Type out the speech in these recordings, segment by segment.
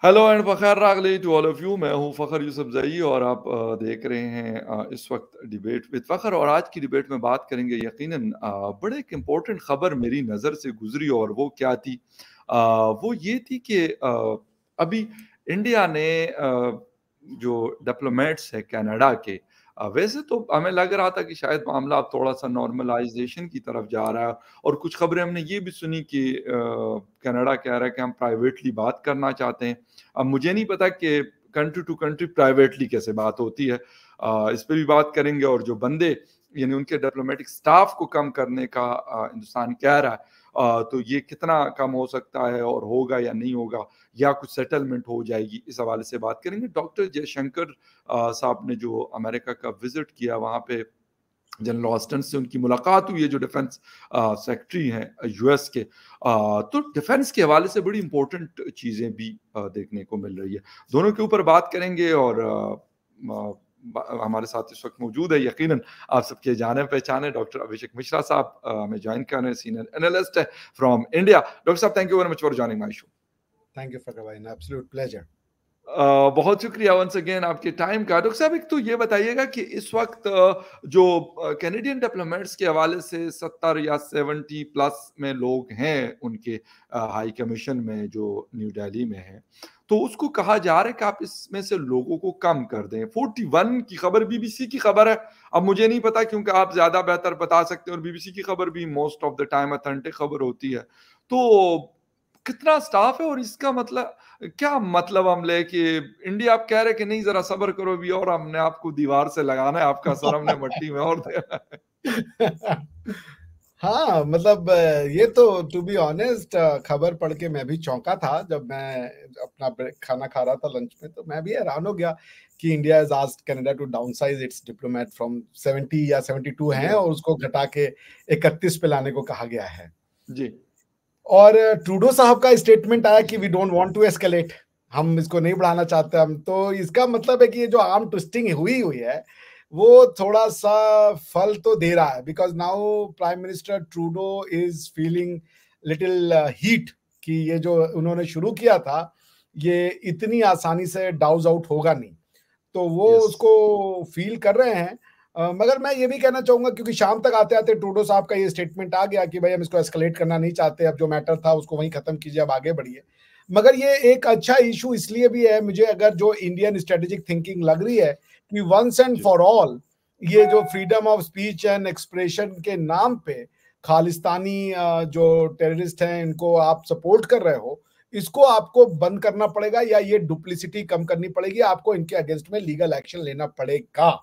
Hello and Fakhar रागली to all of you. मैं हूँ फ़खर यूसुफ़ज़ई और आप देख रहे हैं इस वक्त डिबेट विद फ़खर। और आज की डिबेट में बात करेंगे यकीनन बड़े एक इम्पोर्टेंट ख़बर मेरी नज़र से गुज़री और वो क्या थी? वो ये थी कि अभी इंडिया ने जो डिप्लोमेट्स हैं कनाडा के, वैसे तो हमें लग रहा था कि शायद मामला अब थोड़ा-सा नॉर्मलाइज़ेशन की तरफ जा रहा है और कुछ ख़बरें हमने ये भी सुनी कि कनाडा कह रहा है कि हम प्राइवेटली बात करना चाहते हैं। अब मुझे नहीं पता कि कंट्री टू कंट्री प्राइवेटली कैसे बात होती है। इस पे भी बात करेंगे और जो बंदे यानी उनके डिप्लोमेटिक स्टाफ को कम करने का हिंदुस्तान कह रहा है, तो ये कितना कम हो सकता है और होगा या नहीं होगा, या कुछ सेटलमेंट हो जाएगी, इस हवाले से बात करेंगे। डॉक्टर जयशंकर साहब ने जो अमेरिका का विजिट किया, वहाँ पे जनरल ऑस्टिन से उनकी मुलाकात हुई है जो डिफेंस सेक्रेटरी हैं यूएस के। तो डिफेंस के हवाले से बड़ी इंपॉर्टेंट चीज़ें भी देखने को मिल रही है। दोनों के ऊपर बात करेंगे और हमारे साथ इस वक्त मौजूद है यकीनन आप सबके जाने पहचाने डॉक्टर अभिषेक मिश्रा साहब, हमें ज्वाइन कर रहे हैं, सीनियर एनालिस्ट है फ्रॉम इंडिया। डॉक्टर साहब, thank you very much for joining my show. Thank you for an absolute pleasure. बहुत शुक्रिया वंस अगेन आपके टाइम का। डॉक्टर साहब, एक तो ये बताइएगा कि इस वक्त जो कैनेडियन डिप्लोमेट्स के हवाले से 70 या 70 प्लस में लोग हैं उनके हाई कमीशन में जो न्यू दिल्ली में है, तो उसको कहा जा रहा है कि आप इसमें से लोगों को कम कर दें। 41 की खबर बीबीसी की खबर है। अब मुझे नहीं पता क्योंकि आप ज्यादा बेहतर बता सकते हैं और बीबीसी की खबर भी most of the time authentic खबर होती है। तो कितना स्टाफ है और इसका मतलब क्या, मतलब हम ले कि इंडिया आप कह रहे कि नहीं जरा सब्र करो भी और हमने आपको दीवार से लगाना है, आपका सर हमने मट्टी में और देना है। हाँ, मतलब ये तो टू बी ऑनेस्ट खबर पढ़ के मैं भी चौंका था जब मैं अपना खाना खा रहा था लंच में, तो मैं भी हैरान हो गया कि India has asked Canada to downsize its diplomat from 70 या 72 हैं और उसको घटा के 31 पे लाने को कहा गया है। जी। और ट्रूडो साहब का स्टेटमेंट आया कि we don't want to escalate, हम इसको नहीं बढ़ाना चाहते। हम तो इसका मतलब है कि ये जो आर्म ट्विस्टिंग हुई हुई है वो थोड़ा सा फल तो दे रहा है, because now prime minister Trudeau is feeling little heat कि ये जो उन्होंने शुरू किया था ये इतनी आसानी से डाउज आउट होगा नहीं, तो वो यस। उसको फील कर रहे हैं। मगर मैं ये भी कहना चाहूंगा, क्योंकि शाम तक आते आते ट्रूडो साहब का ये स्टेटमेंट आ गया कि भाई हम इसको एस्केलेट करना नहीं चाहते, अब जो मैटर था उसको वहीं खत्म कीजिए, अब आगे बढ़िए। मगर ये एक अच्छा इशू इसलिए भी है मुझे, अगर जो इंडियन स्ट्रेटेजिक थिंकिंग लग रही है कि वंस एंड फॉर ऑल ये जो freedom of speech and expression के नाम पे खालिस्तानी जो टेररिस्ट हैं इनको आप सपोर्ट कर रहे हो, इसको आपको बंद करना पड़ेगा या ये डुप्लिसिटी कम करनी पड़ेगी, आपको इनके अगेंस्ट में लीगल एक्शन लेना पड़ेगा।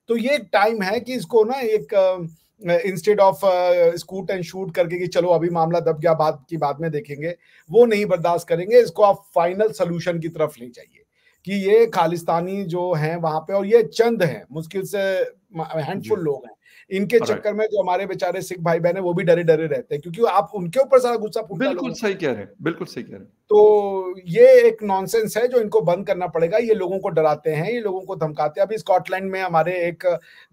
तो ये एक टाइम है कि इसको ना एक instead of scoot and shoot करके कि चलो अभी मामला दब गया, बात की बाद में देखेंगे, वो नहीं बर्दाश्त करेंगे। इसको आप फाइनल सोल्यूशन की तरफ ले जाइए कि ये खालिस्तानी जो हैं वहां पे, और ये चंद हैं, मुश्किल से हैंडफुल लोग हैं, इनके चक्कर में जो हमारे बेचारे सिख भाई बहन है वो भी डरे डरे रहते हैं, क्योंकि आप उनके ऊपर सारा गुस्सा फूटता है बिल्कुल लोगों को। सही कह रहे हैं, बिल्कुल सही कह रहे हैं। तो ये एक नॉनसेंस है जो इनको बंद करना पड़ेगा। ये लोगों को डराते हैं, ये लोगों को धमकाते हैं। अभी स्कॉटलैंड में हमारे एक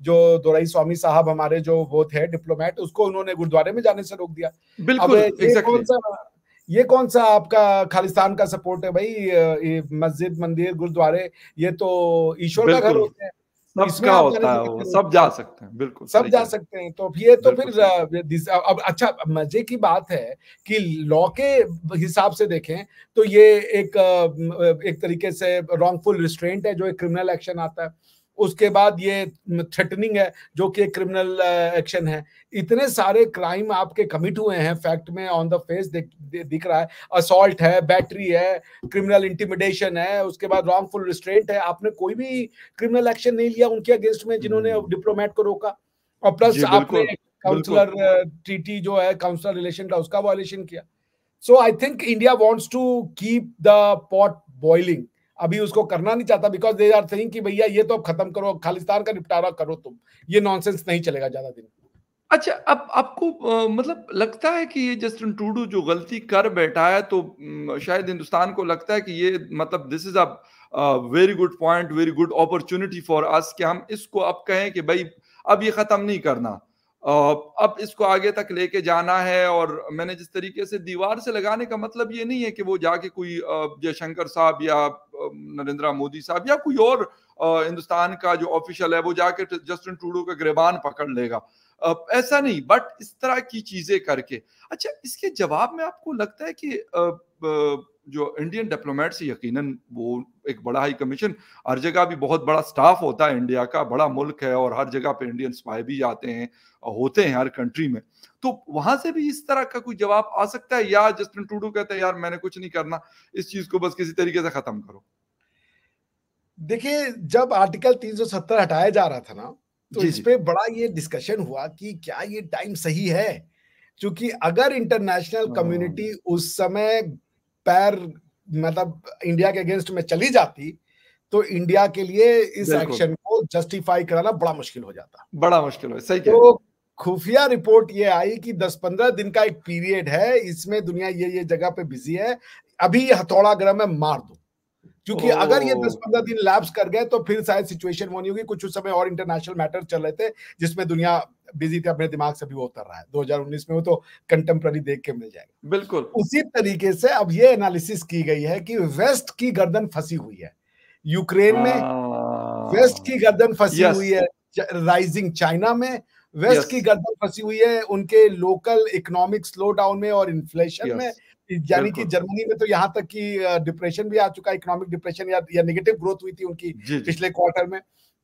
जो दोराई स्वामी साहब, हमारे जो वो थे डिप्लोमेट, उसको उन्होंने गुरुद्वारे में जाने से रोक दिया। अब बिल्कुल एग्जैक्टली। ये कौन सा आपका खालिस्तान का सपोर्ट है भाई? ये मस्जिद, मंदिर, गुरुद्वारे, ये तो ईश्वर का घर बिल्कुल होते हैं, इसमें सबका आप जाने होता से है, वो कैसे सब रोकते जा हैं? सकते हैं, बिल्कुल सब सही कह जा रहे हैं। सकते हैं। तो ये तो बिल्कुल फिर सही। अब अच्छा, मजे की बात है कि लॉ के हिसाब से देखें तो ये एक तरीके से रॉन्गफुल रिस्ट्रेंट है जो एक क्रिमिनल एक्शन आता है। उसके बाद ये थ्रेटनिंग है जो कि एक क्रिमिनल एक्शन है। इतने सारे क्राइम आपके कमिट हुए हैं, फैक्ट में ऑन द फेस दिख रहा है। असॉल्ट है, बैटरी है, क्रिमिनल इंटिमिडेशन है, उसके बाद रॉन्गफुल रिस्ट्रेंट है। आपने कोई भी क्रिमिनल एक्शन नहीं लिया उनके अगेंस्ट में जिन्होंने डिप्लोमेट को रोका, और प्लस जी आपने बिल्कुल बिल्कुल। काउंसलर ट्रीटी जो है काउंसलर रिलेशन का, उसका वायलेशन किया। So I think India wants to keep the pot boiling. अभी उसको करना नहीं चाहता, बिकॉज दे आर थिंकिंग कि भैया ये तो अब खत्म करो, खालिस्तान का निपटारा करो तुम, ये नॉनसेंस नहीं चलेगा ज्यादा दिन। अच्छा, अब आपको मतलब लगता है कि ये जस्टिन ट्रूडो जो गलती कर बैठा है, तो शायद हिंदुस्तान को लगता है कि ये मतलब this is a very good point, very good opportunity for us कि हम इसको अब कहें कि भाई अब ये खत्म नहीं करना। अब इसको आगे तक लेके जाना है, और मैंने जिस तरीके से दीवार से लगाने का मतलब ये नहीं है कि वो जाके कोई जयशंकर साहब या नरेंद्र मोदी साहब या कोई और हिंदुस्तान का जो ऑफिशियल है वो जाके जस्टिन ट्रूडो का गिरबान पकड़ लेगा, ऐसा नहीं, बट इस तरह की चीजें करके। अच्छा, इसके जवाब में आपको लगता है कि जो इंडियन डिप्लोमेट्स, यकीनन वो एक बड़ा हाई कमीशन, हर जगह भी बहुत बड़ा स्टाफ होता है, इंडिया का बड़ा मुल्क है और हर जगह पे इंडियन स्पाई भी जाते हैं, होते हैं हर कंट्री में, तो वहां से भी इस तरह का कोई जवाब आ सकता है, या जस्टिन ट्रूडो कहते हैं यार मैंने कुछ नहीं करना, इस चीज को बस किसी तरीके से खत्म करो? देखिए, जब आर्टिकल 370 हटाया जा रहा था ना, तो जी इस जी। पे बड़ा ये डिस्कशन हुआ कि क्या ये टाइम सही है? क्योंकि अगर इंटरनेशनल हाँ, कम्युनिटी उस समय पैर मतलब इंडिया के अगेंस्ट में चली जाती, तो इंडिया के लिए इस बिल्कुल, एक्शन को जस्टिफाई कराना बड़ा मुश्किल हो जाता। बड़ा मुश्किल है, सही कह रहे तो हैं। खुफिया रिपोर्ट ये आई कि 10-15 दिन का एक पीरियड है, इसमें दुनिया ये जगह पे बिजी है, अभी ये हथौड़ा गर्म है, मार दो। क्योंकि अगर ये ओ, 10-15 दिन लैप्स कर गए तो फिर शायद सिचुएशन वो नहीं होगी। कुछ उस समय और इंटरनेशनल मैटर चल रहे थे जिसमें दुनिया बिजी थी, अपने दिमाग से भी वो उतर रहा है। 2019 में वो तो कंटेम्पररी देख के मिल जाएगा। बिल्कुल। उसी तरीके से अब ये एनालिसिस की गई है कि वेस्ट की गर्दन फंसी हुई है यूक्रेन में, वेस्ट की हाँ, गर्दन फंसी यस हुई है राइजिंग चाइना में, वेस्ट यस की गर्दन फंसी हुई है उनके लोकल इकोनॉमिक स्लो डाउन में और इन्फ्लेशन में। यस, यानी कि बिल्कुल। जर्मनी में तो यहाँ तक कि डिप्रेशन भी आ चुका है, इकोनॉमिक डिप्रेशन या नेगेटिव ग्रोथ हुई थी उनकी जी जी। पिछले क्वार्टर में।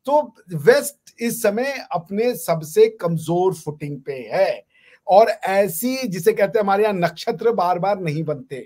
तो वेस्ट इस समय अपने सबसे कमजोर फुटिंग पे है, और ऐसी जिसे कहते हैं हमारे यहाँ नक्षत्र बार बार नहीं बनते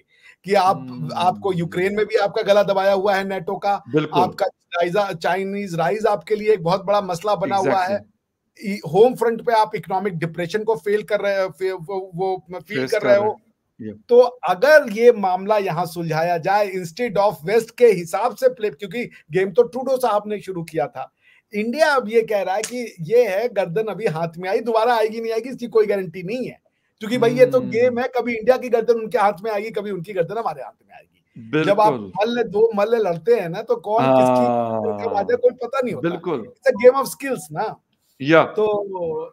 कि आप आपको यूक्रेन हम्म, में भी आपका गला दबाया हुआ है नेटो का, बिल्कुल, आपका चाइनीज राइज आपके लिए एक बहुत बड़ा मसला बना हुआ है, एग्जैक्टली, होम फ्रंट पे आप इकोनॉमिक डिप्रेशन को फेल कर रहे वो फील फेस कर कर रहे रहे हो। हैं। ये तो अगर ये मामला यहां सुलझाया जाए इंस्टेड ऑफ वेस्ट के हिसाब से प्ले, क्योंकि गेम तो ट्रूडो साहब ने शुरू किया था, इंडिया अब ये कह रहा है कि ये है गर्दन अभी हाथ में आई, दोबारा आएगी नहीं आएगी इसकी कोई गारंटी नहीं है, क्योंकि भाई ये तो गेम है, कभी इंडिया की गर्दन उनके हाथ में आएगी, कभी उनकी गर्दन हमारे हाथ में आएगी। जब आप बिल्कुल, दो मल्ल लड़ते हैं ना, तो कौन किसकी कब आ जाए हाँ, कोई पता नहीं होता। बिल्कुल, it's a game of skills ना। या तो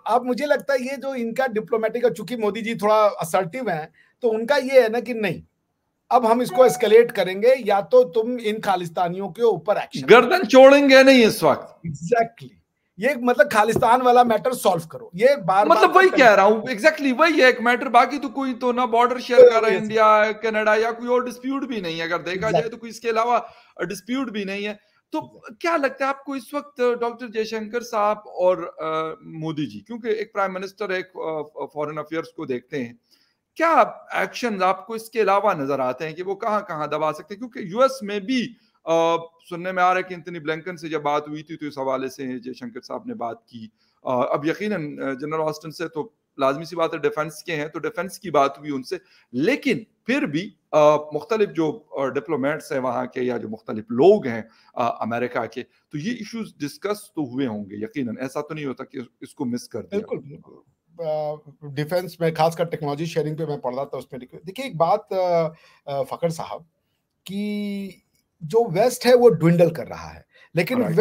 अब मुझे लगता है ये जो इनका डिप्लोमेटिक, चूंकि मोदी जी थोड़ा असर्टिव हैं, तो उनका ये है ना कि नहीं, अब हम इसको एस्केलेट करेंगे, या तो तुम इन खालिस्तानियों के ऊपर एक्शन लो। गर्दन छोड़ेंगे नहीं इस वक्त। Exactly exactly. ये मतलब खालिस्तान वाला मैटर सॉल्व करो, ये बार बार मतलब का वही कह रहा हूं, एग्जैक्टली वही है एक मैटर, बाकी तो कोई तो ना बॉर्डर शेयर कर रहा है इंडिया कनाडा, या कोई और डिस्प्यूट भी नहीं है, अगर देखा जाए तो कोई इसके अलावा डिस्प्यूट भी नहीं है। तो क्या लगता है आपको इस वक्त डॉक्टर जयशंकर साहब और मोदी जी, क्योंकि एक प्राइम मिनिस्टर एक फॉरेन अफेयर्स को देखते हैं, क्या एक्शन आपको इसके अलावा नजर आते हैं कि वो कहां कहां दबा सकते हैं? क्योंकि यूएस में भी सुनने में आ रहा है कि एंथनी ब्लिंकन से जब बात हुई थी तो इस हवाले से जयशंकर साहब ने बात की। अब यकीनन जनरल ऑस्टिन से तो लाजमी सी बात है, डिफेंस के हैं तो डिफेंस की बात हुई उनसे, लेकिन फिर भी मुख्तलिफ जो डिप्लोमेट्स हैं वहाँ के, या जो मुख्तलिफ लोग हैं अमेरिका के, तो ये इश्यूज डिस्कस तो हुए होंगे यकीनन, ऐसा तो नहीं होता कि इसको मिस कर दिया। बिल्कुल बिल्कुल। डिफेंस में खासकर टेक्नोलॉजी शेयरिंग पे मैं पढ़ रहा था, उसमें देखिए एक बात फखर साहब, कि जो वेस्ट है वो ड्विंडल कर रहा है, लेकिन राइट,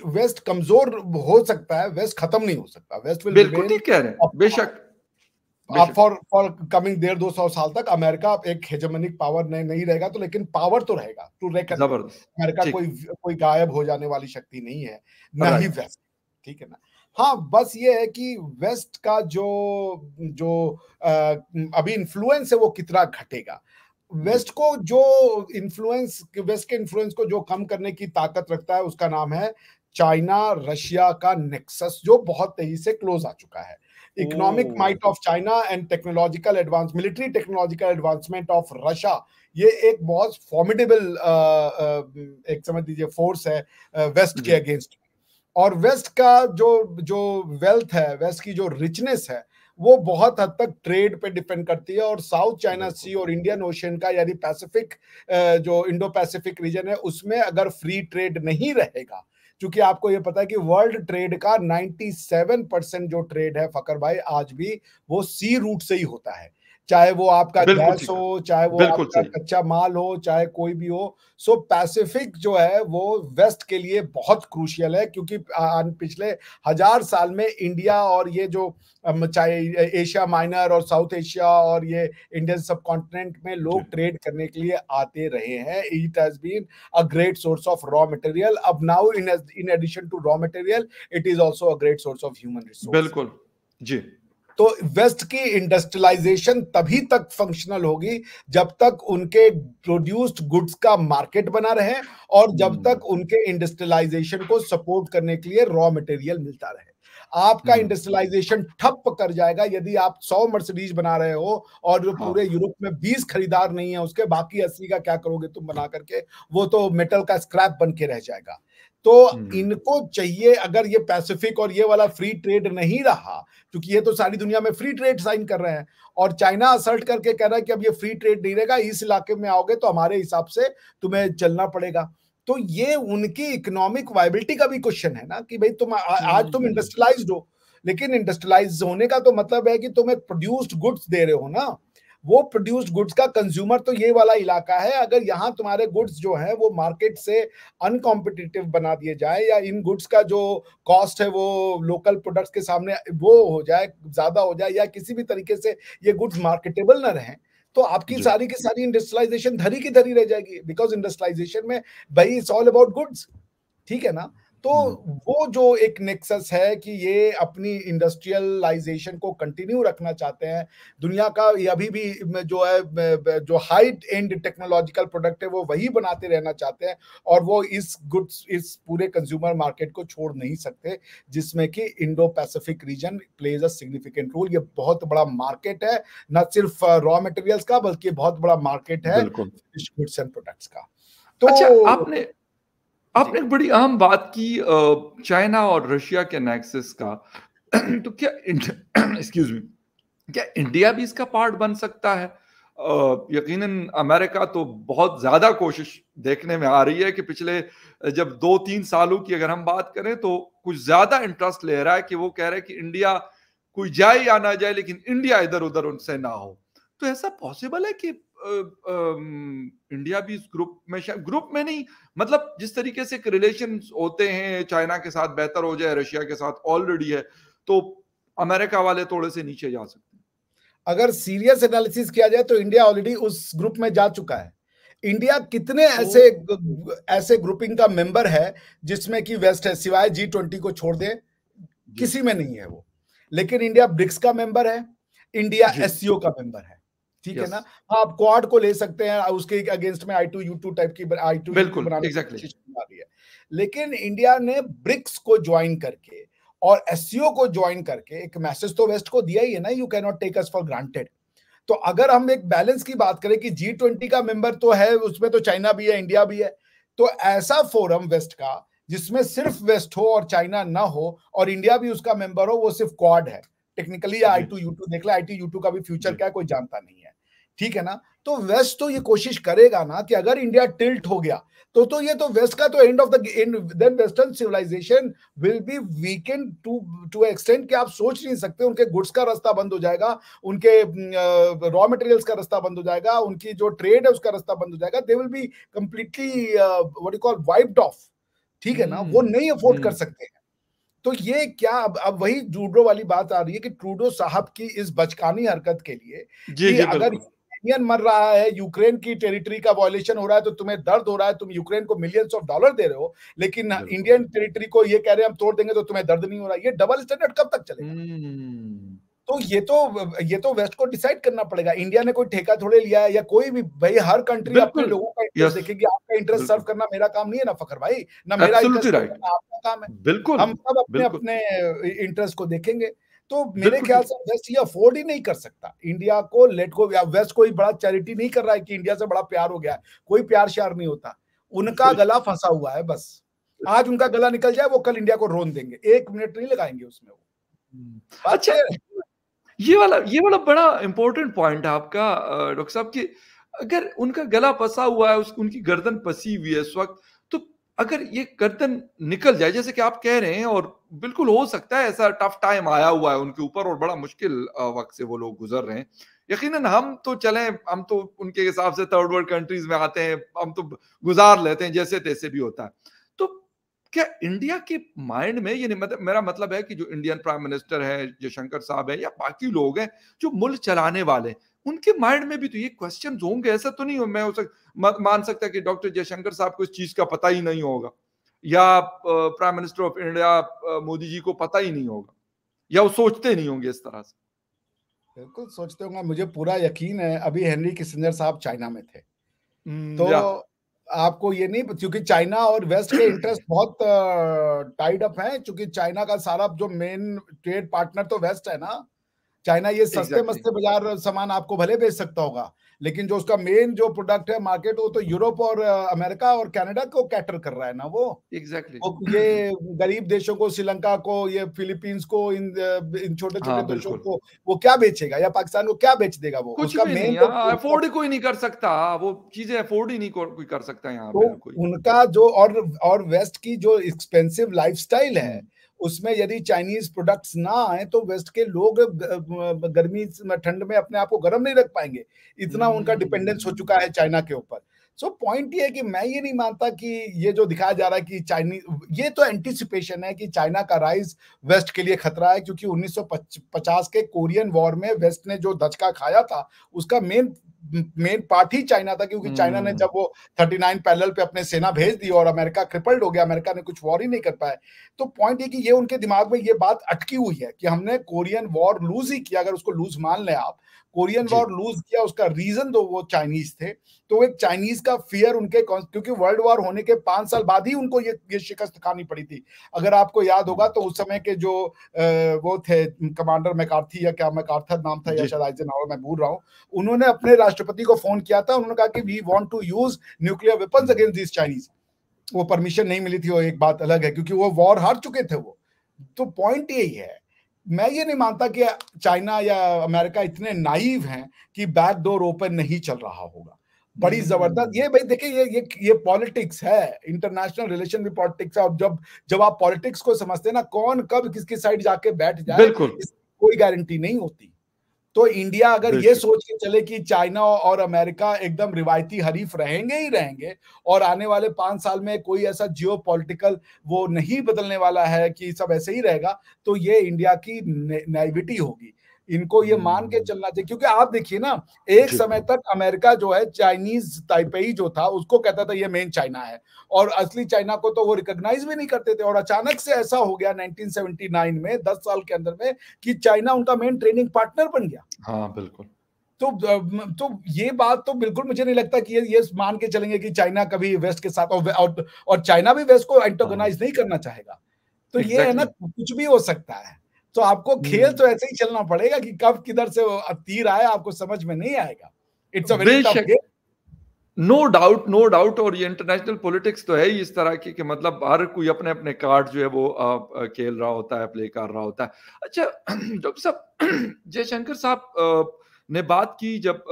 वेस्ट कमजोर हो सकता है, वेस्ट खत्म नहीं हो सकता। वेस्ट विल बिल्कुल रिमेन ठीक कह रहे हैं, बेशक आप बेशक। फॉर कमिंग 150-200 साल तक अमेरिका एक हेजेमोनिक पावर नहीं रहेगा, तो लेकिन पावर तो रहेगा टू रेकन विद। जबरदस्त, अमेरिका ठीक, कोई कोई गायब हो जाने वाली शक्ति नहीं है, ना ही राइट, वेस्ट। ठीक है ना। हाँ, बस ये है कि वेस्ट का जो जो अभी इन्फ्लुएंस है वो कितना घटेगा। जी, वेस्ट को जो इन्फ्लुएंस वेस्ट के इन्फ्लुएंस को जो कम करने की ताकत रखता है, उसका नाम है चाइना रशिया का नेक्सस, जो बहुत तेजी से क्लोज आ चुका है। Economic oh, might of China and technological advance military technological advancement of Russia, ये एक बहुत फॉर्मिडेबल एक समझ लीजिए फोर्स है वेस्ट के जी, अगेंस्ट। और वेस्ट का जो जो वेल्थ है, वेस्ट की जो रिचनेस है, वो बहुत हद तक ट्रेड पे डिपेंड करती है, और साउथ चाइना बिल्कुल, सी और इंडियन ओशियन का यानी पैसिफिक जो इंडो पैसिफिक रीजन है, उसमें अगर फ्री ट्रेड नहीं रहेगा, क्योंकि आपको ये पता है कि वर्ल्ड ट्रेड का 97% जो ट्रेड है फकर भाई आज भी वो सी रूट से ही होता है। चाहे वो आपका बिल्कुल गैस ठीक है, हो, चाहे वो बिल्कुल आपका सही। कच्चा माल हो, चाहे कोई भी हो। सो पैसिफिक जो है वो वेस्ट के लिए बहुत क्रूशियल है, क्योंकि पिछले 1000 साल में इंडिया और ये जो चाहे एशिया माइनर और साउथ एशिया और ये इंडियन सब कॉन्टिनेंट में जी, लोग ट्रेड करने के लिए आते रहे हैं। It has been a great source of raw material. अब now in addition to raw material, it is also a great source of human resource. बिल्कुल। जी, तो वेस्ट की इंडस्ट्रियलाइजेशन तभी तक फंक्शनल होगी जब तक उनके प्रोड्यूस्ड गुड्स का मार्केट बना रहे और जब हुँ, तक उनके इंडस्ट्रियलाइजेशन को सपोर्ट करने के लिए रॉ मटेरियल मिलता रहे। आपका हुँ, इंडस्ट्रियलाइजेशन ठप कर जाएगा यदि आप 100 मर्सिडीज बना रहे हो और जो हाँ, पूरे यूरोप में 20 खरीदार नहीं है, उसके बाकी 80 का क्या करोगे तुम बना करके? वो तो मेटल का स्क्रैप बन के रह जाएगा। तो हुँ, इनको चाहिए, अगर ये पैसिफिक और ये वाला फ्री ट्रेड नहीं रहा, क्योंकि ये तो सारी दुनिया में फ्री ट्रेड साइन कर रहे हैं और चाइना असर्ट करके कह रहा है कि अब ये फ्री ट्रेड नहीं रहेगा, इस इलाके में आओगे तो हमारे हिसाब से तुम्हें चलना पड़ेगा। तो ये उनकी इकोनॉमिक वायबिलिटी का भी क्वेश्चन है ना, कि भाई तुम आज तुम हुँ, इंडस्ट्रियलाइज्ड हो, लेकिन इंडस्ट्रियलाइज होने का तो मतलब है कि तुम एक प्रोड्यूस्ड गुड्स दे रहे हो ना। वो प्रोड्यूस्ड गुड्स का कंज्यूमर तो ये वाला इलाका है। अगर यहाँ तुम्हारे गुड्स जो है वो मार्केट से अनकॉम्पिटिटिव बना दिए जाए, या इन गुड्स का जो कॉस्ट है वो लोकल प्रोडक्ट्स के सामने वो हो जाए, ज्यादा हो जाए, या किसी भी तरीके से ये गुड्स मार्केटेबल ना रहे, तो आपकी जी, सारी की सारी इंडस्ट्रियलाइजेशन धरी की धरी रह जाएगी। बिकॉज इंडस्ट्रियलाइजेशन में भाई इट्स ऑल अबाउट गुड्स, ठीक है ना। तो हुँ, वो जो एक नेक्सस है कि ये अपनी इंडस्ट्रियलाइजेशन को कंटिन्यू रखना चाहते हैं। दुनिया का ये अभी भी जो है जो हाई एंड टेक्नोलॉजिकल प्रोडक्ट है वो वही बनाते रहना चाहते हैं, और वो इस गुड्स इस पूरे कंज्यूमर मार्केट को छोड़ नहीं सकते, जिसमें कि Indo Pacific region plays a significant role. ये बहुत बड़ा मार्केट है, न सिर्फ रॉ मटेरियल्स का, बल्कि बहुत बड़ा मार्केट है बिल्कुल। गुड्स एंड प्रोडक्ट्स का। अच्छा, तो आपने जी, आपने एक बड़ी अहम बात की चाइना और रशिया के नेक्सस का। तो क्या एक्सक्यूज़ मी, क्या इंडिया भी इसका पार्ट बन सकता है? यकीनन अमेरिका तो बहुत ज़्यादा कोशिश देखने में आ रही है कि पिछले जब 2-3 सालों की अगर हम बात करें तो कुछ ज़्यादा इंटरेस्ट ले रहा है कि वो कह रहा है कि इंडिया कोई जाए या ना जाए लेकिन इंडिया इधर-उधर उनसे ना हो। तो ऐसा पॉसिबल है कि इंडिया भी इस ग्रुप में ग्रुप में नहीं, मतलब जिस तरीके से रिलेशंस होते हैं चाइना के साथ बेहतर हो जाए, रशिया के साथ ऑलरेडी है, तो अमेरिका वाले थोड़े से नीचे जा सकते हैं। अगर सीरियस एनालिसिस किया जाए तो इंडिया ऑलरेडी उस ग्रुप में जा चुका है। इंडिया कितने ओह! ऐसे ग्रुपिंग का मेंबर है जिसमें कि वेस्ट है, सिवाय G20 को छोड़ दे जी, किसी में नहीं है वो। लेकिन इंडिया ब्रिक्स का मेंबर है, इंडिया जी, एससीओ का मेंबर है, ठीक है यस, ना। हाँ, आप क्वाड को ले सकते हैं, उसके अगेंस्ट में I2U2 टाइप की I2U2 बिल्कुल, बनाने की एग्ज़ैक्टली। कोशिश की जा रही है। लेकिन इंडिया ने ब्रिक्स को ज्वाइन करके और एससीओ को ज्वाइन करके एक मैसेज तो वेस्ट को दिया ही है ना, you can not take us for granted. तो अगर हम एक बैलेंस की बात करें कि G20 का मेंबर तो है, उसमें तो चाइना भी है, इंडिया भी है, तो ऐसा फोरम वेस्ट का जिसमें सिर्फ वेस्ट हो और चाइना ना हो और इंडिया भी उसका मेंबर हो, वो सिर्फ क्वाड है। टेक्निकली या जी, I2U2 देख ले, I2U2 का भी फ्यूचर जी, क्या है कोई जानता नहीं है, ठीक है ना। तो वेस्ट तो ये कोशिश करेगा ना कि अगर इंडिया टिल्ट हो गया तो ये तो वेस्ट का तो end of the end, then western civilisation will be weakened to extent कि आप सोच नहीं सकते। उनके गुड्स का रास्ता बंद हो जाएगा, उनके रॉ मटेरियल्स का रास्ता बंद हो जाएगा, उनकी जो ट्रेड है उसका रास्ता बंद हो जाएगा। They will be completely what you call wiped off, ठीक है ना। वो हुँ, नहीं अफोर्ड कर हुँ, सकते हैं। तो ये क्या, अब वही ट्रूडो वाली बात आ रही है कि ट्रूडो साहब की इस बचकानी हरकत के लिए जी, कि जी, अगर बिल्कुल, यूक्रेनियन मर रहा है, यूक्रेन की टेरिटरी का वायलेशन हो रहा है, तो तुम्हें दर्द हो रहा है, तुम यूक्रेन को मिलियंस ऑफ डॉलर दे रहे हो, लेकिन बिल्कुल। इंडियन टेरिटरी को ये कह रहे हैं हम तोड़ देंगे तो तुम्हें दर्द नहीं हो रहा। ये डबल स्टैंडर्ड कब तक चलेगा? हुँ, तो ये तो वेस्ट को डिसाइड करना पड़ेगा। इंडिया ने कोई ठेका थोड़े लिया है या कोई भी, भाई हर कंट्री अपने बिल्कुल, लोगों का इंटरेस्ट यस, देखेगी। आपका इंटरेस्ट सर्व बिल्कुल, करना मेरा काम नहीं है ना फखर भाई, ना मेरा एब्सोल्युटली इंटरेस्ट सर्व राइट, करना आपका काम है। बिल्कुल, हम सब अपने बिल्कुल, अपने इंटरेस्ट को देखेंगे। तो मेरे बिल्कुल ख्याल ठीक। से वेस्ट ये अफोर्ड ही नहीं कर सकता इंडिया को लेट को। वेस्ट कोई बड़ा चैरिटी नहीं कर रहा है कि इंडिया से बड़ा प्यार हो गया है। कोई प्यार श्यार नहीं होता। उनका गला फंसा हुआ है बस। आज उनका गला निकल जाए, वो कल इंडिया को रोन देंगे, 1 मिनट नहीं लगाएंगे उसमें वो। हुँ, बात अच्छा, क्लियर है? ये वाला बड़ा इम्पोर्टेंट पॉइंट है आपका डॉक्टर साहब कि अगर उनका गला फँसा हुआ है, उनकी गर्दन फँसी हुई है इस वक़्त, तो अगर ये गर्दन निकल जाए जैसे कि आप कह रहे हैं और बिल्कुल हो सकता है ऐसा टफ टाइम आया हुआ है उनके ऊपर और बड़ा मुश्किल वक़्त से वो लोग गुज़र रहे हैं। यकीनन हम तो चलें, हम तो उनके हिसाब से थर्ड वर्ल्ड कंट्रीज में आते हैं, हम तो गुजार लेते हैं जैसे तैसे भी होता है। तो क्या इंडिया के माइंड में, ये नहीं मतलब, मेरा मतलब है कि जो इंडियन प्राइम मिनिस्टर है, जयशंकर साहब है, या बाकी लोग हैं जो मुल्क चलाने वाले, उनके माइंड में भी तो ये क्वेश्चन होंगे। ऐसा तो नहीं हो मैं मान सकता कि डॉक्टर जयशंकर साहब को इस चीज का पता ही नहीं होगा, या prime minister of India Modi ji को पता ही नहीं होगा, या वो सोचते नहीं होंगे इस तरह से। बिल्कुल सोचते होंगे, मुझे पूरा यकीन है। अभी हेनरी किसिंजर साहब चाइना में थे, तो या आपको ये नहीं, क्योंकि चाइना और वेस्ट के इंटरेस्ट बहुत टाइड अप हैं, क्योंकि चाइना का सारा जो मेन ट्रेड पार्टनर तो वेस्ट है ना। चाइना ये सस्ते एग्जैक्टली मस्ते बाजार सामान आपको भले बेच सकता होगा, लेकिन जो उसका मेन जो प्रोडक्ट है मार्केट, वो तो यूरोप और अमेरिका और कनाडा को कैटर कर रहा है ना वो। एग्जैक्टली वो ये गरीब देशों को, श्रीलंका को, ये फिलीपींस को, इन छोटे छोटे हाँ देशों बिल्कुल, को वो क्या बेचेगा, या पाकिस्तान को क्या बेच देगा वो? कुछ उसका भी मेन नहीं, हाँ, अफोर्ड ही कोई नहीं कर सकता, वो चीजें अफोर्ड ही नहीं कोई कर सकता यहाँ तो पे कोई। उनका जो, और वेस्ट की जो एक्सपेंसिव लाइफस्टाइल है, हम्म उसमें यदि चाइनीज प्रोडक्ट्स ना आए तो वेस्ट के लोग गर्मी ठंड में अपने आप को गर्म नहीं रख पाएंगे। इतना उनका डिपेंडेंस हो चुका है हम्म चाइना के ऊपर। सो पॉइंट ये है कि मैं ये नहीं मानता कि ये जो दिखाया जा रहा है कि चाइनीज, ये तो एंटिसिपेशन है कि चाइना का राइज वेस्ट के लिए खतरा है, क्योंकि 1950 के कोरियन वॉर में वेस्ट ने जो धचका खाया था, उसका मेन मेन पार्ट ही चाइना था, क्योंकि चाइना ने हम्म जब वो 39 पैरेलल पे अपने सेना भेज दी और अमेरिका क्रिपल्ड हो गया, अमेरिका ने कुछ वॉर ही नहीं कर पाए। तो पॉइंट ये कि ये उनके दिमाग में ये बात अटकी हुई है कि हमने कोरियन वॉर लूज ही किया। अगर उसको लूज मान लें आप, कोरियन जी वॉर लूज किया, उसका रीजन तो वो चाइनीज थे। तो एक चाइनीज का फियर उनके, क्योंकि वर्ल्ड वॉर होने के 5 साल बाद ही उनको ये शिकस्त खानी पड़ी थी। अगर आपको याद होगा तो उस समय के जो वो थे कमांडर मैकार्थी, या क्या मैकार्थर नाम था, या जी शायद आइजनहावर, मैं भूल रहा हूँ, उन्होंने अपने राष्ट्रपति को फोन किया था। उन्होंने कहा कि we want to use nuclear weapons against this Chinese. वो परमिशन नहीं मिली थी, वो एक बात अलग है, क्योंकि वो वॉर हार चुके थे वो। तो पॉइंट यही है, मैं ये नहीं मानता कि चाइना या अमेरिका इतने नाइव हैं कि बैकडोर ओपन नहीं चल रहा होगा। बड़ी जबरदस्त, हम्म ये भाई देखिए, ये पॉलिटिक्स है, इंटरनेशनल रिलेशन भी पॉलिटिक्स है। और जब जब आप पॉलिटिक्स को समझते हैं ना, कौन कब किसकी साइड जाके बैठ जाए, बिल्कुल इसकी कोई गारंटी नहीं होती। तो इंडिया अगर ये बेशक सोच के चले कि चाइना और अमेरिका एकदम रिवायती हरीफ रहेंगे ही रहेंगे, और आने वाले 5 साल में कोई ऐसा जियो पॉलिटिकल वो नहीं बदलने वाला है कि सब ऐसे ही रहेगा, तो ये इंडिया की नाइविटी होगी। इनको ये मान के हम्म चलना चाहिए, क्योंकि आप देखिए ना, एक जी समय तक अमेरिका जो है, चाइनीज ताइपेई जो था उसको कहता था ये मेन चाइना है, और असली चाइना को तो वो रिकॉग्नाइज भी नहीं करते थे। और अचानक से ऐसा हो गया 1979 में, 10 साल के अंदर में, कि चाइना उनका मेन ट्रेनिंग पार्टनर बन गया। हाँ बिल्कुल तो ये बात तो बिल्कुल मुझे नहीं लगता कि ये मान के चलेंगे कि चाइना कभी वेस्ट के साथ, और चाइना भी वेस्ट को हाँ एंटागोनाइज नहीं करना चाहेगा। तो ये है ना, एग्जैक्टली कुछ भी हो सकता है। तो आपको खेल तो ऐसे ही चलना पड़ेगा कि कब किधर से तीर आए आपको समझ में नहीं आएगा। इट्स अ वेरी टफ बेशक, game. No doubt no doubt. और ये इंटरनेशनल पॉलिटिक्स तो है ही इस तरह की कि मतलब हर कोई अपने अपने कार्ड जो है वो खेल रहा होता है, प्ले कर रहा होता है। अच्छा डॉक्टर साहब, जयशंकर साहब ने बात की जब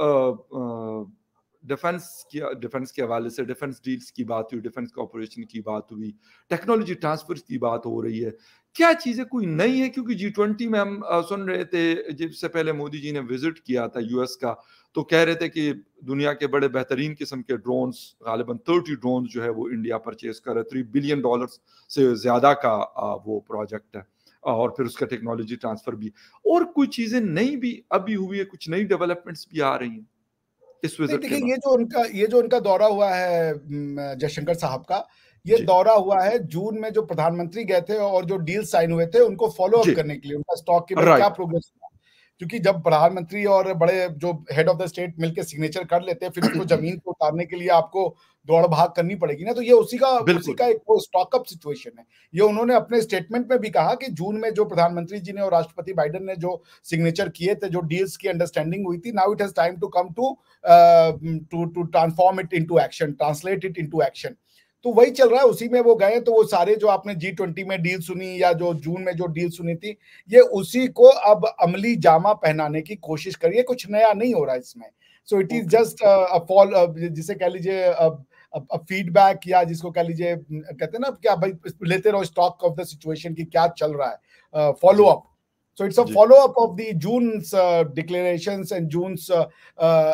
डिफेंस के हवाले से, डिफेंस डील्स की बात हुई, डिफेंस कॉर्पोरेशन की बात हुई, टेक्नोलॉजी ट्रांसफर की बात हो रही है, क्या चीजें कोई नई है? क्योंकि G20 में हम सुन रहे थे, जिससे पहले मोदी जी ने विजिट किया था यूएस का, तो कह रहे थे कि दुनिया के बड़े बेहतरीन किस्म के ड्रोन्स, गालिबन 30 ड्रोन्स जो है वो इंडिया परचेज कर रहे, $3 बिलियन से ज्यादा का वो प्रोजेक्ट है। और फिर उसका टेक्नोलॉजी ट्रांसफर भी, और कुछ चीजें नई भी अभी हुई है, कुछ नई डेवलपमेंट्स भी आ रही हैं इस नहीं विजिट के देखिए, बाद। ये जो उनका दौरा हुआ है जयशंकर साहब का, ये जी दौरा हुआ है जून में, जो प्रधानमंत्री गए थे और जो डील साइन हुए थे उनको फॉलो अप जी करने के लिए, उनका स्टॉक की भाई क्या राइट प्रोग्रेस हुआ। क्योंकि जब प्रधानमंत्री और बड़े जो हेड ऑफ द स्टेट मिलकर सिग्नेचर कर लेते हैं, फिर उसको जमीन को उतारने के लिए आपको दौड़ भाग करनी पड़ेगी ना। तो ये उसी बिल्कुल का एक वो स्टॉकअप सिचुएशन है। ये उन्होंने अपने स्टेटमेंट में भी कहा कि जून में जो प्रधानमंत्री जी ने और राष्ट्रपति बाइडेन ने जो सिग्नेचर किए थे, जो डील्स की अंडरस्टैंडिंग हुई थी, now it has time to come to transform it into action, translate it into action. तो वही चल रहा है, उसी में वो गए। तो वो सारे जो आपने G20 में डील सुनी, या जो जून में जो डील सुनी थी, ये उसी को अब अमली जामा पहनाने की कोशिश करिए। कुछ नया नहीं हो रहा है इसमें। So it is okay just a fall, जिसे कह लीजिए फीडबैक, या जिसको कह लीजिए, कहते हैं ना क्या भाई, लेते रहो स्टॉक ऑफ द सिचुएशन की क्या चल रहा है, फॉलो जी अप। So it's a जी follow-up of the June's declarations and June's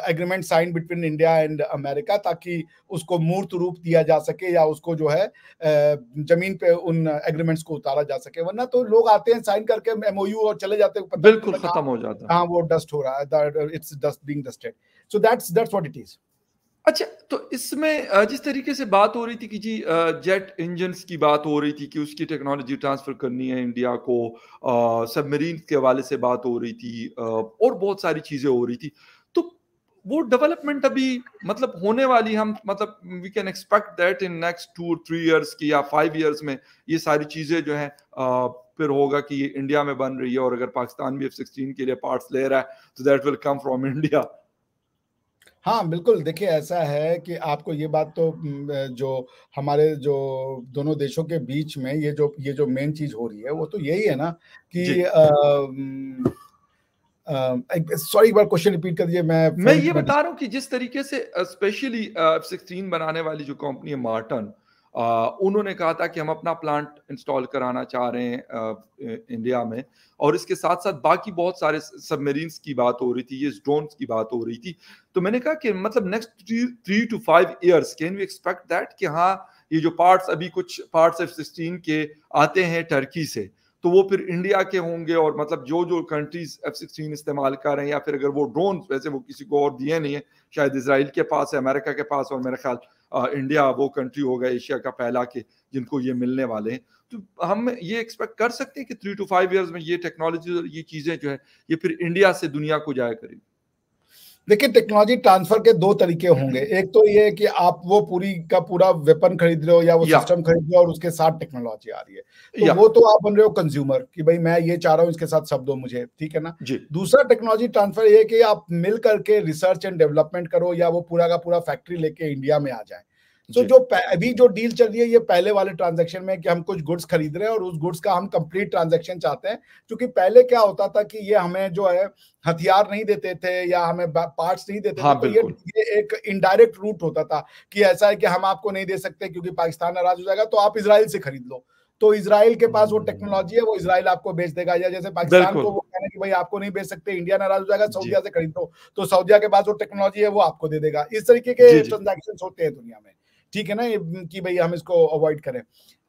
agreement signed between India and America, ताकि उसको मूर्त रूप दिया जा सके या उसको जो है जमीन पे उन एग्रीमेंट्स को उतारा जा सके। वरना तो लोग आते हैं साइन करके एमओयू और चले जाते हैं, पता नहीं बिल्कुल चलता खत्म हो जाता है। कहाँ वो डस्ट हो रहा है, it's dust being dusted. So that's what it is. अच्छा, तो इसमें जिस तरीके से बात हो रही थी कि जी जेट इंजन्स की बात हो रही थी कि उसकी टेक्नोलॉजी ट्रांसफ़र करनी है इंडिया को, सबमरीन के हवाले से बात हो रही थी, और बहुत सारी चीज़ें हो रही थी। तो वो डेवलपमेंट अभी मतलब होने वाली, हम मतलब we can expect that in next 2 और 3 इयर्स की या 5 इयर्स में ये सारी चीज़ें जो हैं फिर होगा कि ये इंडिया में बन रही है, और अगर पाकिस्तान भी F-16 के लिए पार्ट्स ले रहा है तो that will come from India. हाँ, बिल्कुल, देखिए ऐसा है कि आपको ये बात तो जो हमारे जो दोनों देशों के बीच में ये जो मेन चीज़ हो रही है, वो तो यही है ना जी। कि सॉरी एक बार क्वेश्चन रिपीट कर दीजिए, मैं फ़ोन ये में बता रहा हूँ कि जिस तरीके से स्पेशली F-16 बनाने वाली जो कंपनी है मार्टन, उन्होंने कहा था कि हम अपना प्लांट इंस्टॉल कराना चाह रहे हैं इंडिया में, और इसके साथ-साथ बाकी बहुत सारे सबमरीन्स की बात हो रही थी, ये ड्रोन्स की बात हो रही थी। तो मैंने कहा कि मतलब next 3 to 5 years can we expect that कि हाँ, ये जो पार्ट्स अभी कुछ पार्ट्स F-16 के आते हैं टर्की से, तो वो फिर इंडिया के होंगे, और मतलब जो कंट्रीज F-16 इस्तेमाल कर रहे हैं, या फिर अगर वो ड्रोन वैसे वो किसी को और दिए नहीं है, शायद इजराइल के पास है, अमेरिका के पास, और मेरा ख्याल इंडिया वो कंट्री होगा एशिया का पहला के जिनको ये मिलने वाले हैं। तो हम ये एक्सपेक्ट कर सकते हैं कि 3 टू 5 इयर्स में ये टेक्नोलॉजी और ये चीजें जो है ये फिर इंडिया से दुनिया को जाया करेगी। देखिए टेक्नोलॉजी ट्रांसफर के 2 तरीके होंगे। एक तो ये है कि आप वो पूरी का पूरा वेपन खरीद रहे हो या वो या सिस्टम खरीद रहे हो और उसके साथ टेक्नोलॉजी आ रही है। तो या वो तो आप बन रहे हो कंज्यूमर कि भई मैं ये चाह रहा हूँ, इसके साथ सब दो मुझे, ठीक है ना? जी दूसरा टेक्नोलॉजी ट्रांसफर ये है कि आप मिल करके रिसर्च एंड डेवलपमेंट करो या वो पूरा का पूरा फैक्ट्री लेके इंडिया में आ जाए। तो जी जो अभी जो डील चल रही है ये पहले वाले ट्रांजैक्शन में कि हम कुछ गुड्स खरीद रहे हैं और उस गुड्स का हम कंप्लीट ट्रांजैक्शन चाहते हैं। क्योंकि पहले क्या होता था कि ये हमें जो है हथियार नहीं देते थे या हमें पार्ट्स नहीं देते थे, हाँ तो बिल्कुल ये एक इनडायरेक्ट रूट होता था कि ऐसा है कि हम आपको नहीं दे सकते क्योंकि पाकिस्तान नाराज हो जाएगा, तो आप इजराइल से खरीद लो। तो इजराइल के पास वो टेक्नोलॉजी है, वो इजराइल आपको बेच देगा। या जैसे पाकिस्तान को बिल्कुल वो कहना कि भाई आपको नहीं बेच सकते, इंडिया नाराज हो जाएगा, जी सऊदिया से खरीद लो, तो सऊदिया के पास वो टेक्नोलॉजी है वो आपको दे देगा। इस तरीके के जी जी ट्रांजैक्शन होते हैं दुनिया में, ठीक है ना, कि भाई हम इसको अवॉइड करें।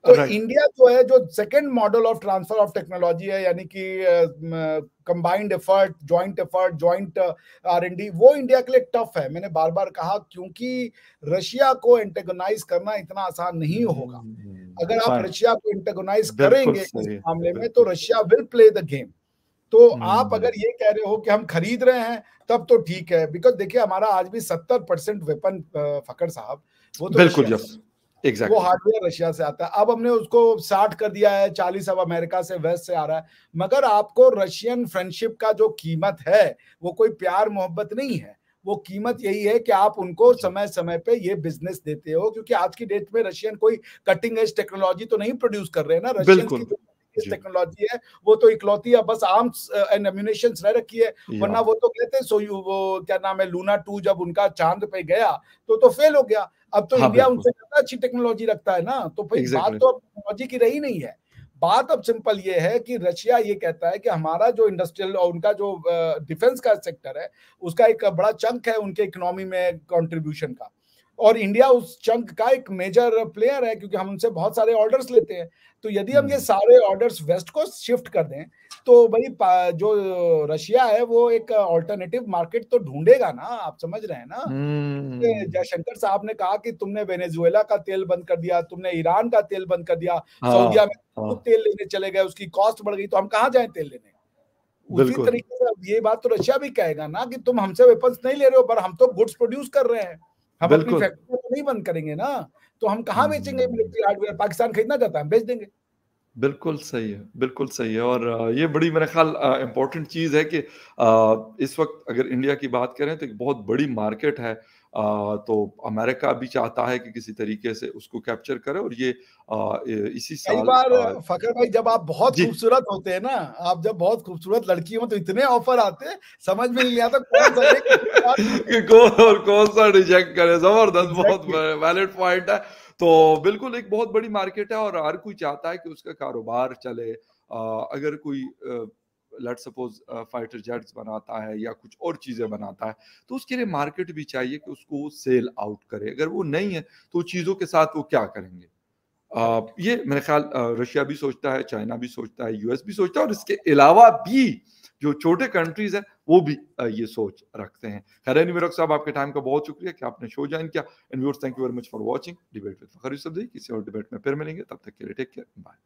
तो राइट इंडिया जो है जो second model of transfer of technology है, यानी कि कंबाइंड एफर्ट, जॉइंट R&D, वो इंडिया के लिए टफ है। मैंने बार बार कहा क्योंकि रशिया को एंटेगोनाइज करना इतना आसान नहीं होगा। अगर आप फाइन रशिया को एंटेगोनाइज बिल्कुल करेंगे इस सही मामले में तो बिल्कुल सही Russia will play the game. तो आप हम्म, अगर ये कह रहे हो कि हम खरीद रहे हैं तब तो ठीक है, बिकॉज देखिए हमारा आज भी 70% वेपन, फखर साहब, वो तो बिल्कुल रशिया से, यस वो एग्जैक्टली हार्डवेयर रशिया से आता है। अब हमने उसको 60 कर दिया है, 40 अब अमेरिका से, वेस्ट से आ रहा है। मगर आपको रशियन फ्रेंडशिप का जो कीमत है वो कोई प्यार मोहब्बत नहीं है। वो कीमत यही है कि आप उनको जी समय समय पे ये बिजनेस देते हो, क्योंकि आज की डेट में रशियन कोई कटिंग एज टेक्नोलॉजी तो नहीं प्रोड्यूस कर रहे हैं ना। रशियंस की बिल्कुल जो जी टेक्नोलॉजी है वो तो इकलौती है बस आर्म्स एंड एम्यूनेशंस रह रखी है। या वरना वो तो कहते हैं वो क्या नाम है, लूना 2 जब उनका चांद पे गया तो फेल हो गया। अब तो हाँ इंडिया बिल्कुल उनसे ज्यादा अच्छी टेक्नोलॉजी रखता है ना। तो भाई बात एग्जैक्टली तो अब टेक्नोलॉजी की रही नहीं है। बात अब सिंपल ये है कि रशिया ये कहता है कि हमारा जो इंडस्ट्रियल और उनका जो डिफेंस का सेक्टर है उसका एक बड़ा चंक है उनके इकोनॉमी में कंट्रीब्यूशन का, और इंडिया उस चंक का एक मेजर प्लेयर है क्योंकि हम उनसे बहुत सारे ऑर्डर्स लेते हैं। तो यदि हम ये सारे ऑर्डर्स वेस्ट को शिफ्ट कर दें तो भाई जो रशिया है वो एक ऑल्टरनेटिव मार्केट तो ढूंढेगा ना। आप समझ रहे हैं ना। जयशंकर साहब ने कहा कि तुमने वेनेजुएला का तेल बंद कर दिया, तुमने ईरान का तेल बंद कर दिया, सऊदिया हाँ में खुद हाँ तेल लेने चले गए, उसकी कॉस्ट बढ़ गई, तो हम कहाँ जाएं तेल लेने। उसी बिल्कुल तरीके से अब ये बात तो रशिया भी कहेगा ना कि तुम हमसे वेपन्स नहीं ले रहे हो पर हम तो गुड्स प्रोड्यूस कर रहे हैं, हम अपनी बिल्कुल फैक्ट्री तो नहीं बंद करेंगे ना। तो हम कहाँ बेचेंगे हम्म, मिलिट्री हार्डवेयर, पाकिस्तान खरीदना चाहता है हम बेच देंगे। बिल्कुल सही है, बिल्कुल सही है। और ये बड़ी मेरा ख़्याल इम्पोर्टेंट चीज़ है कि इस वक़्त अगर इंडिया की बात करें तो एक बहुत बड़ी मार्केट है। तो अमेरिका भी चाहता है कि किसी तरीके से उसको कैप्चर करे, और ये इसी कई साल बार फखर भाई जब आप बहुत जी खूबसूरत होते हैं ना, आप जब बहुत खूबसूरत लड़की हो तो इतने ऑफर आते हैं समझ में नहीं आता कौन सा ले किसके साथ कि कौन और कौन-सा रिजेक्ट करे, ज़बरदस्त, बहुत एग्जैक्टली। वैलिड पॉइंट है। तो बिल्कुल एक बहुत बड़ी मार्केट है और हर कोई चाहता है कि उसका कारोबार चले। अगर कोई लेट्स सपोज फाइटर जेट्स बनाता है या कुछ और चीज़ें बनाता है, तो उसके लिए मार्केट भी चाहिए कि उसको सेल आउट करे। अगर वो नहीं है तो चीज़ों के साथ वो क्या करेंगे? ये मेरे ख्याल रशिया भी सोचता है, चाइना भी सोचता है, यूएस भी सोचता है और इसके अलावा भी जो छोटे कंट्रीज़ हैं, वो भी ये सोच रखते हैं। खैर एनीवे डॉक्टर साहब आपके टाइम का बहुत शुक्रिया कि आपने शो जॉइन किया and viewers thank you very much for watching debate with Fakhar Yousafzai. किसी और डिबेट में फिर मिलेंगे, तब तक के लिए टेक केयर, बाय।